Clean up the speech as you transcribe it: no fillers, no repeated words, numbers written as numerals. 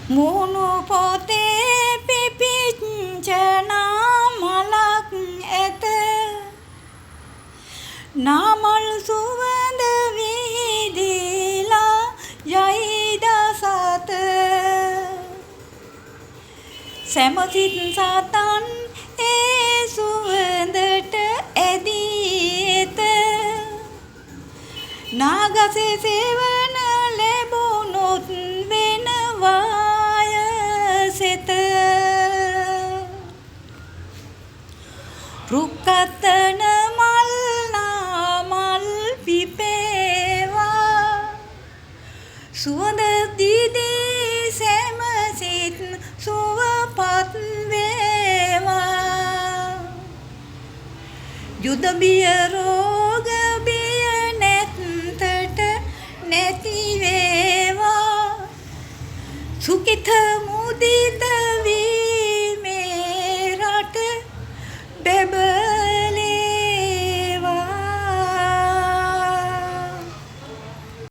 මුණු පොතේ පිපිච්චන මලක් ඇත නාමල් සුවඳ විහිදිලා යයි දසත සැමසිත් සතන් ඒ සුවඳට ඇදී ඇත නාගසේ සෙවන ලැබුණොත් වෙනවාය සෙත රුක්කතන මල් නාමල් පිපේවා සුවඳ දිදී සැමසිත් සුවපත් වේවා යුද බිය රෝග බිය නැත්තට නැති වේවා සුඛිත මුදිත